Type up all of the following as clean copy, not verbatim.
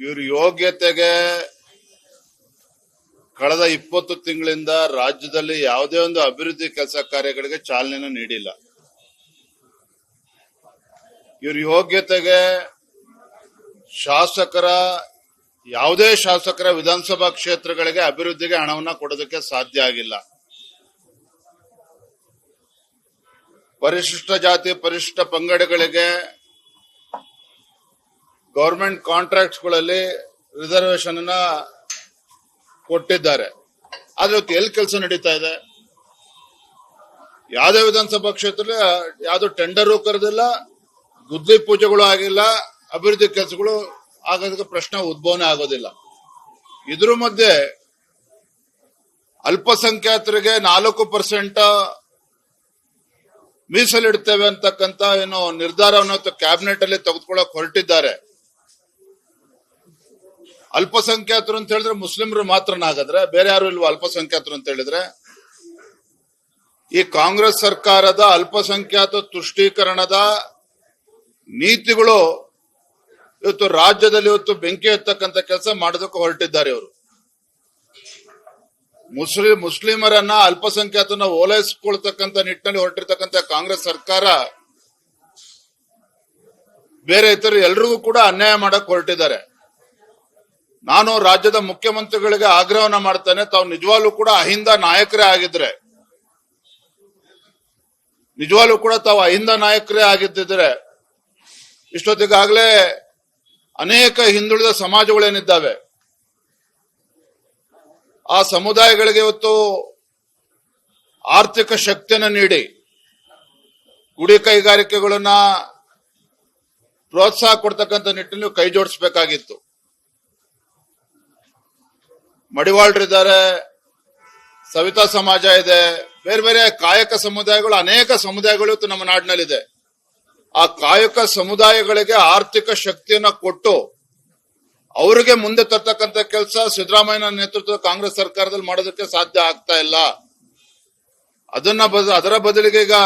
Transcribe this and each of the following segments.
ಇವ್ರ ಯೋಗ್ಯತೆಗೆ ಕಳೆದ 20 ತಿಂಗಳಿಂದ ರಾಜ್ಯದಲ್ಲಿ ಯಾವುದೇ ಒಂದು ಅಭಿವೃದ್ಧಿ ಕೆಲಸ ಕಾರ್ಯಗಳಿಗೆ ಚಾಲನೆ ನೀಡಿಲ್ಲ. ಇವ್ರ ಯೋಗ್ಯತೆಗೆ ಯಾವುದೇ ಶಾಸಕರ ವಿಧಾನಸಭಾ ಕ್ಷೇತ್ರಗಳಿಗೆ ಅಭಿವೃದ್ಧಿಗೆ ಹಣವನ್ನ ಕೊಡೋದಕ್ಕೆ ಸಾಧ್ಯ ಆಗಿಲ್ಲ. ಪರಿಶಿಷ್ಟ ಜಾತಿ ಪರಿಶಿಷ್ಟ ಪಂಗಡಗಳಿಗೆ ಗವರ್ಮೆಂಟ್ ಕಾಂಟ್ರಾಕ್ಟ್ಸ್ಗಳಲ್ಲಿ ರಿಸರ್ವೇಶನ್ ಅನ್ನ ಕೊಟ್ಟಿದ್ದಾರೆ. ಆದ್ರೆ ಇವತ್ತು ಎಲ್ಲಿ ಕೆಲಸ ನಡೀತಾ ಇದೆ? ಯಾವುದೇ ವಿಧಾನಸಭಾ ಕ್ಷೇತ್ರದಲ್ಲಿ ಯಾವ್ದು ಟೆಂಡರು ಕರೆದಿಲ್ಲ, ಗುದ್ಲಿ ಪೂಜೆಗಳು ಆಗಿಲ್ಲ, ಅಭಿವೃದ್ಧಿ ಕೆಲಸಗಳು ಆಗೋದಕ್ಕೆ ಪ್ರಶ್ನೆ ಉದ್ಭವನೆ ಆಗೋದಿಲ್ಲ. ಇದ್ರ ಮಧ್ಯೆ ಅಲ್ಪಸಂಖ್ಯಾತರಿಗೆ 4% ಮೀಸಲಿಡ್ತೇವೆ ಅಂತಕ್ಕಂತ ಏನೋ ನಿರ್ಧಾರವನ್ನು ಕ್ಯಾಬಿನೆಟ್ ಅಲ್ಲಿ ತೆಗೆದುಕೊಳ್ಳಕ್ ಹೊರಟಿದ್ದಾರೆ. ಅಲ್ಪಸಂಖ್ಯಾತರು ಅಂತ ಹೇಳಿದ್ರೆ ಮುಸ್ಲಿಮರು ಮಾತ್ರನಾಗದ್ರೆ ಬೇರೆ ಯಾರು ಇಲ್ವಾ ಅಲ್ಪಸಂಖ್ಯಾತರು ಅಂತ ಹೇಳಿದ್ರೆ? ಈ ಕಾಂಗ್ರೆಸ್ ಸರ್ಕಾರದ ಅಲ್ಪಸಂಖ್ಯಾತ ತುಷ್ಟೀಕರಣದ ನೀತಿಗಳು ಇವತ್ತು ರಾಜ್ಯದಲ್ಲಿ ಇವತ್ತು ಬೆಂಕಿ ಎತ್ತಕ್ಕಂತ ಕೆಲಸ ಮಾಡೋದಕ್ಕೆ ಹೊರಟಿದ್ದಾರೆ. ಇವರು ಮುಸ್ಲಿಮರನ್ನ ಅಲ್ಪಸಂಖ್ಯಾತನ ಓಲೈಸಿಕೊಳ್ತಕ್ಕಂತ ನಿಟ್ಟಿನಲ್ಲಿ ಹೊರಟಿರ್ತಕ್ಕಂಥ ಕಾಂಗ್ರೆಸ್ ಸರ್ಕಾರ ಬೇರೆ ಇತರ ಎಲ್ರಿಗೂ ಕೂಡ ಅನ್ಯಾಯ ಮಾಡಕ್ ಹೊರಟಿದ್ದಾರೆ. ನಾನು ರಾಜ್ಯದ ಮುಖ್ಯಮಂತ್ರಿಗಳಿಗೆ ಆಗ್ರಹವನ್ನ ಮಾಡ್ತೇನೆ, ತಾವು ನಿಜವಾಗ್ಲೂ ಕೂಡ ಅಹಿಂದ ನಾಯಕರೇ ಆಗಿದ್ರೆ, ನಿಜವಾಗ್ಲೂ ಕೂಡ ತಾವು ಅಹಿಂದ ನಾಯಕರೇ ಆಗಿದ್ದಿದ್ರೆ ಇಷ್ಟೊತ್ತಿಗಾಗಲೇ ಅನೇಕ ಹಿಂದುಳಿದ ಸಮಾಜಗಳೇನಿದ್ದಾವೆ ಆ ಸಮುದಾಯಗಳಿಗೆ ಇವತ್ತು ಆರ್ಥಿಕ ಶಕ್ತಿಯನ್ನು ನೀಡಿ ಗುಡಿ ಕೈಗಾರಿಕೆಗಳನ್ನ ಪ್ರೋತ್ಸಾಹ ಕೊಡ್ತಕ್ಕಂಥ ನಿಟ್ಟಿನಲ್ಲಿ ಕೈ ಜೋಡಿಸಬೇಕಾಗಿತ್ತು. ಮಡಿವಾಳರಿದ್ದಾರೆ, ಸವಿತಾ ಸಮಾಜ ಇದೆ, ಬೇರೆ ಬೇರೆ ಕಾಯಕ ಸಮುದಾಯಗಳು, ಅನೇಕ ಸಮುದಾಯಗಳು ಇವತ್ತು ನಮ್ಮ ನಾಡಿನಲ್ಲಿದೆ. ಆ ಕಾಯಕ ಸಮುದಾಯಗಳಿಗೆ ಆರ್ಥಿಕ ಶಕ್ತಿಯನ್ನ ಕೊಟ್ಟು ಅವರಿಗೆ ಮುಂದೆ ತರ್ತಕ್ಕಂಥ ಕೆಲಸ ಸಿದ್ದರಾಮಯ್ಯ ನೇತೃತ್ವದ ಕಾಂಗ್ರೆಸ್ ಸರ್ಕಾರದಲ್ಲಿ ಮಾಡೋದಕ್ಕೆ ಸಾಧ್ಯ ಆಗ್ತಾ ಇಲ್ಲ. ಅದರ ಬದಲಿಗೆ ಈಗ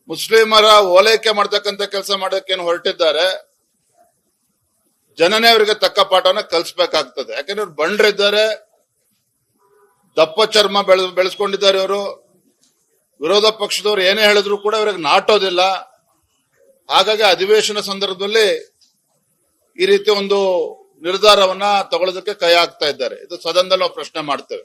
ಮುಸ್ಲಿಮರ ಓಲೈಕೆ ಮಾಡ್ತಕ್ಕಂಥ ಕೆಲಸ ಮಾಡೋಕೆ ಹೊರಟಿದ್ದಾರೆ. ಜನನೇ ಅವರಿಗೆ ತಕ್ಕ ಪಾಠನ ಕಲಿಸ್ಬೇಕಾಗ್ತದೆ. ಯಾಕಂದ್ರೆ ಇವ್ರು ಬಂಡ್ರಿದ್ದಾರೆ, ದಪ್ಪ ಚರ್ಮ ಬೆಳೆಸ್ಕೊಂಡಿದ್ದಾರೆ. ಇವರು ವಿರೋಧ ಪಕ್ಷದವ್ರು ಏನೇ ಹೇಳಿದ್ರು ಕೂಡ ಇವ್ರಿಗೆ ನಾಟೋದಿಲ್ಲ. ಹಾಗಾಗಿ ಅಧಿವೇಶನ ಸಂದರ್ಭದಲ್ಲಿ ಈ ರೀತಿ ಒಂದು ನಿರ್ಧಾರವನ್ನ ತಗೊಳ್ಳೋದಕ್ಕೆ ಕೈ ಹಾಕ್ತಾ ಇದ್ದಾರೆ. ಇದು ಸದನದಲ್ಲಿ ನಾವು ಪ್ರಶ್ನೆ ಮಾಡ್ತೇವೆ.